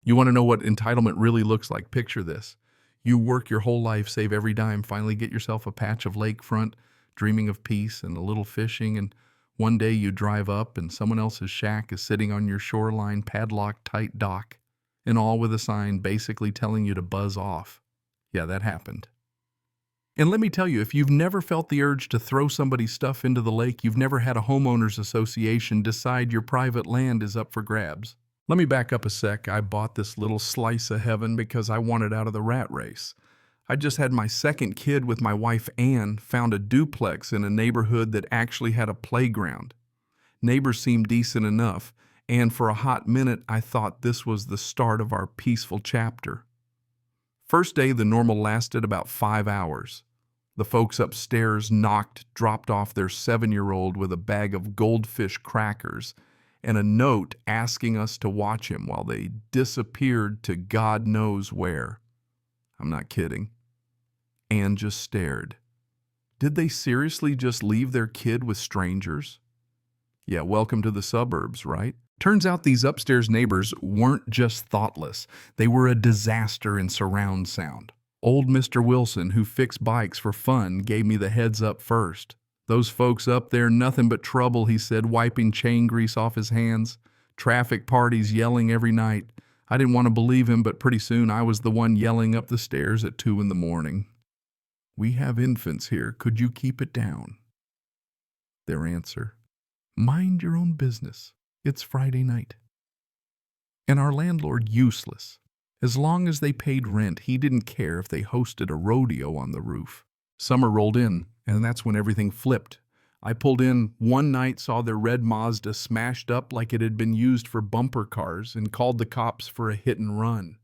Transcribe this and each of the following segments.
You want to know what entitlement really looks like? Picture this. You work your whole life, save every dime, finally get yourself a patch of lakefront, dreaming of peace and a little fishing, and one day you drive up and someone else's shack is sitting on your shoreline padlocked tight dock, and all with a sign basically telling you to buzz off. Yeah, that happened. And let me tell you, if you've never felt the urge to throw somebody's stuff into the lake, you've never had a homeowners association decide your private land is up for grabs. Let me back up a sec. I bought this little slice of heaven because I wanted out of the rat race. I just had my second kid with my wife Ann, found a duplex in a neighborhood that actually had a playground. Neighbors seemed decent enough, and for a hot minute I thought this was the start of our peaceful chapter. First day, the normal lasted about 5 hours. The folks upstairs dropped off their 7-year-old with a bag of goldfish crackers and a note asking us to watch him while they disappeared to God knows where. I'm not kidding. Anne just stared. Did they seriously just leave their kid with strangers? Yeah, welcome to the suburbs, right? Turns out these upstairs neighbors weren't just thoughtless. They were a disaster in surround sound. Old Mr. Wilson, who fixed bikes for fun, gave me the heads up first. Those folks up there, nothing but trouble, he said, wiping chain grease off his hands. Traffic parties yelling every night. I didn't want to believe him, but pretty soon I was the one yelling up the stairs at 2 in the morning. We have infants here. Could you keep it down? Their answer, mind your own business. It's Friday night. And our landlord, useless. As long as they paid rent, he didn't care if they hosted a rodeo on the roof. Summer rolled in, and that's when everything flipped. I pulled in one night, saw their red Mazda smashed up like it had been used for bumper cars, and called the cops for a hit and run.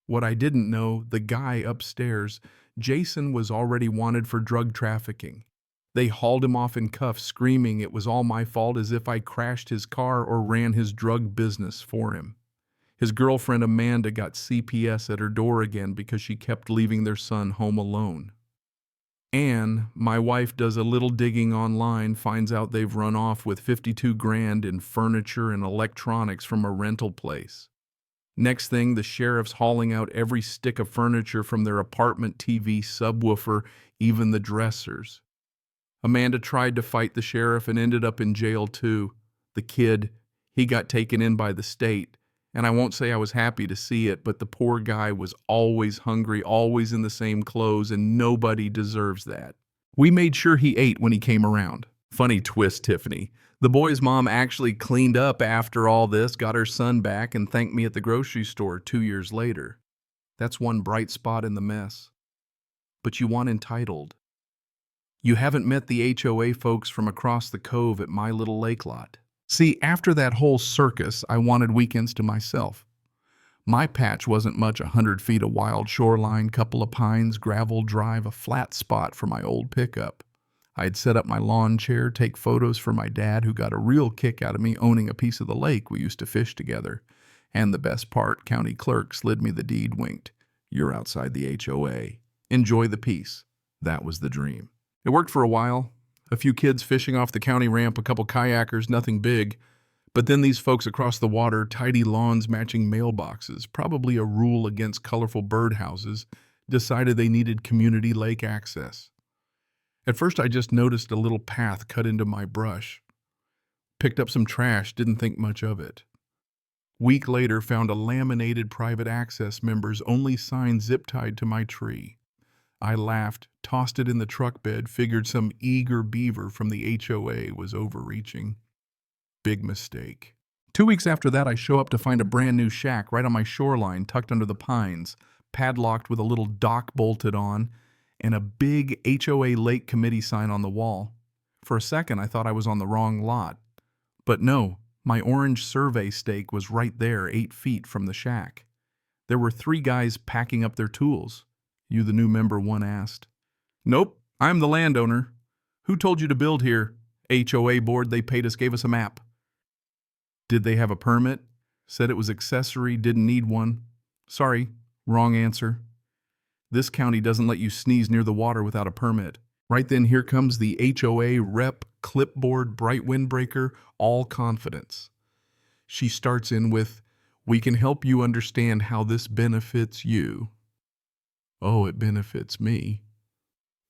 What I didn't know, the guy upstairs, Jason, was already wanted for drug trafficking. They hauled him off in cuffs, screaming it was all my fault, as if I crashed his car or ran his drug business for him. His girlfriend Amanda got CPS at her door again because she kept leaving their son home alone. Anne, my wife, does a little digging online, finds out they've run off with $52,000 in furniture and electronics from a rental place. Next thing, the sheriff's hauling out every stick of furniture from their apartment TV, subwoofer, even the dressers. Amanda tried to fight the sheriff and ended up in jail too. The kid, he got taken in by the state. And I won't say I was happy to see it, but the poor guy was always hungry, always in the same clothes, and nobody deserves that. We made sure he ate when he came around. Funny twist, Tiffany. The boy's mom actually cleaned up after all this, got her son back, and thanked me at the grocery store 2 years later. That's one bright spot in the mess. But you want entitled. You haven't met the HOA folks from across the cove at my little lake lot. See, after that whole circus, I wanted weekends to myself. My patch wasn't much, 100 feet of wild shoreline, couple of pines, gravel drive, a flat spot for my old pickup. I'd set up my lawn chair, take photos for my dad, who got a real kick out of me owning a piece of the lake we used to fish together. And the best part, county clerk slid me the deed, winked. You're outside the HOA. Enjoy the peace. That was the dream. It worked for a while. A few kids fishing off the county ramp, a couple kayakers, nothing big. But then these folks across the water, tidy lawns matching mailboxes, probably a rule against colorful birdhouses, decided they needed community lake access. At first I just noticed a little path cut into my brush. Picked up some trash, didn't think much of it. Week later, found a laminated private access members only sign zip-tied to my tree. I laughed, tossed it in the truck bed, figured some eager beaver from the HOA was overreaching. Big mistake. 2 weeks after that, I show up to find a brand new shack right on my shoreline, tucked under the pines, padlocked with a little dock bolted on, and a big HOA Lake Committee sign on the wall. For a second, I thought I was on the wrong lot. But no, my orange survey stake was right there, 8 feet from the shack. There were 3 guys packing up their tools. You the new member, one asked. Nope, I'm the landowner. Who told you to build here? HOA board, they paid us, gave us a map. Did they have a permit? Said it was accessory, didn't need one. Sorry, wrong answer. This county doesn't let you sneeze near the water without a permit. Right then, here comes the HOA rep, clipboard, bright windbreaker, all confidence. She starts in with, We can help you understand how this benefits you. Oh, it benefits me.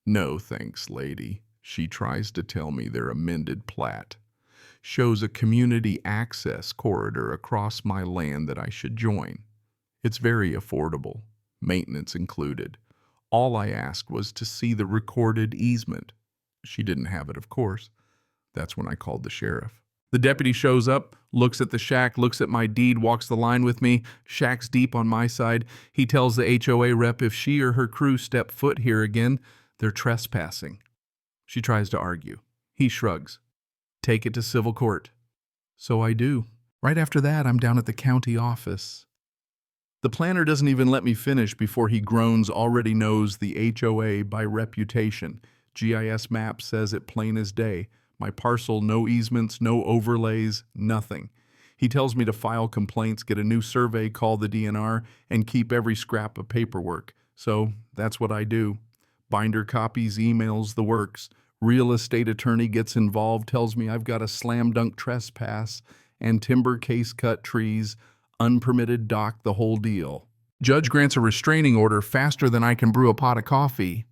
No, thanks, lady. She tries to tell me their amended plat shows a community access corridor across my land that I should join. It's very affordable, maintenance included. All I asked was to see the recorded easement. She didn't have it, of course. That's when I called the sheriff. The deputy shows up, looks at the shack, looks at my deed, walks the line with me. Shack's deep on my side. He tells the HOA rep if she or her crew step foot here again, they're trespassing. She tries to argue. He shrugs. Take it to civil court. So I do. Right after that, I'm down at the county office. The planner doesn't even let me finish before he groans already knows the HOA by reputation. GIS map says it plain as day. My parcel, no easements, no overlays, nothing. He tells me to file complaints, get a new survey, call the DNR, and keep every scrap of paperwork. So that's what I do. Binder copies, emails, the works. Real estate attorney gets involved, tells me I've got a slam dunk trespass and timber case cut trees, unpermitted dock, the whole deal. Judge grants a restraining order faster than I can brew a pot of coffee.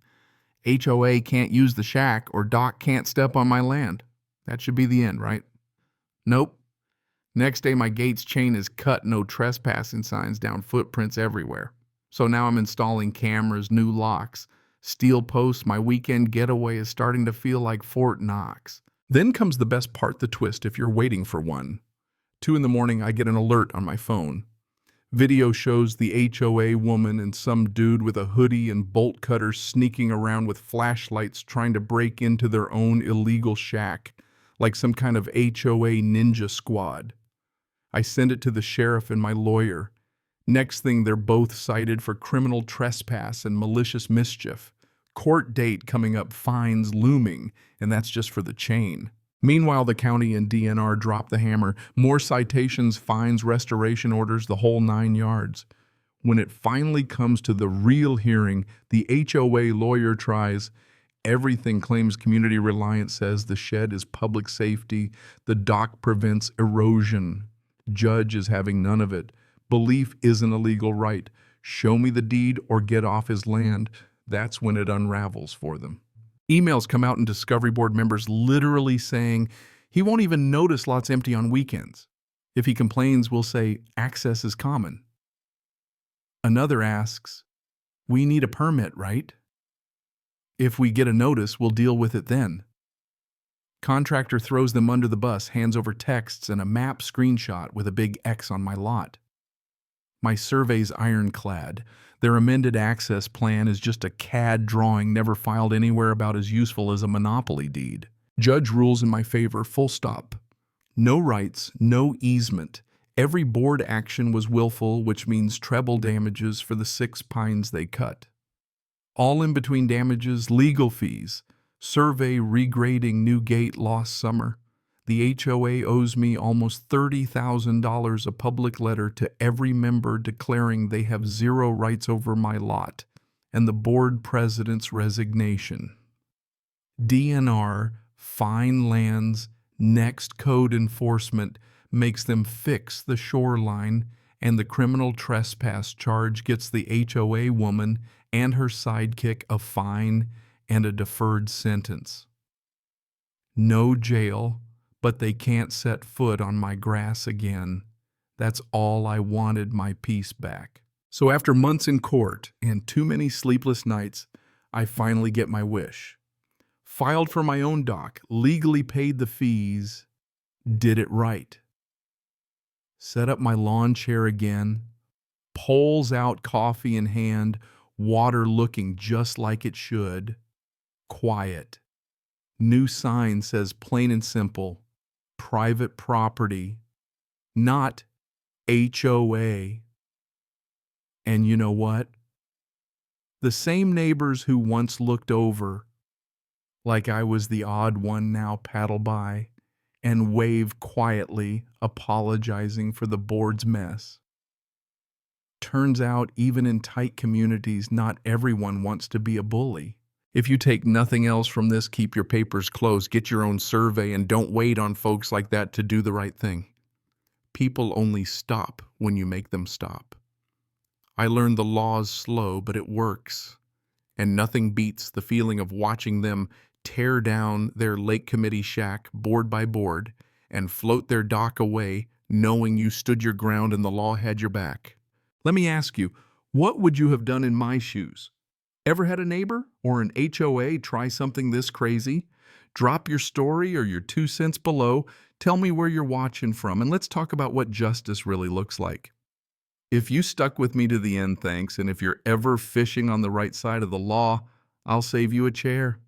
HOA can't use the shack or doc can't step on my land. That should be the end, right? Nope. Next day my gate's chain is cut, no trespassing signs down, footprints everywhere. So now I'm installing cameras, new locks, steel posts. My weekend getaway is starting to feel like Fort Knox. Then comes the best part, the twist, if you're waiting for one. 2 a.m, I get an alert on my phone. Video shows the HOA woman and some dude with a hoodie and bolt cutters sneaking around with flashlights trying to break into their own illegal shack, like some kind of HOA ninja squad. I send it to the sheriff and my lawyer. Next thing, they're both cited for criminal trespass and malicious mischief. Court date coming up, fines looming, and that's just for the chain. Meanwhile, the county and DNR drop the hammer. More citations, fines, restoration orders, the whole 9 yards. When it finally comes to the real hearing, the HOA lawyer tries. Everything claims community reliance, says the shed is public safety. The dock prevents erosion. Judge is having none of it. Belief isn't a legal right. Show me the deed or get off his land. That's when it unravels for them. Emails come out in Discovery Board members literally saying he won't even notice lots empty on weekends. If he complains, we'll say access is common. Another asks, we need a permit, right? If we get a notice, we'll deal with it then. Contractor throws them under the bus, hands over texts and a map screenshot with a big X on my lot. My survey's ironclad. Their amended access plan is just a CAD drawing never filed anywhere about as useful as a monopoly deed. Judge rules in my favor, full stop. No rights, no easement. Every board action was willful, which means treble damages for the 6 pines they cut. All in between damages, legal fees. Survey regrading new gate lost summer. The HOA owes me almost $30,000, a public letter to every member declaring they have 0 rights over my lot, and the board president's resignation. DNR, fine lands, next code enforcement makes them fix the shoreline, and the criminal trespass charge gets the HOA woman and her sidekick a fine and a deferred sentence. No jail, but they can't set foot on my grass again. That's all I wanted, my peace back. So after months in court and too many sleepless nights, I finally get my wish. Filed for my own dock, legally paid the fees, did it right. Set up my lawn chair again, poles out, coffee in hand, water looking just like it should, quiet. New sign says plain and simple, private property, not HOA. And you know what? The same neighbors who once looked over like I was the odd one now paddle by and wave quietly, apologizing for the board's mess. Turns out, even in tight communities, not everyone wants to be a bully. If you take nothing else from this, keep your papers close, get your own survey, and don't wait on folks like that to do the right thing. People only stop when you make them stop. I learned the law's slow, but it works. And nothing beats the feeling of watching them tear down their lake committee shack board by board and float their dock away, knowing you stood your ground and the law had your back. Let me ask you, what would you have done in my shoes? Ever had a neighbor or an HOA try something this crazy? Drop your story or your 2 cents below. Tell me where you're watching from, and let's talk about what justice really looks like. If you stuck with me to the end, thanks, and if you're ever fishing on the right side of the law, I'll save you a chair.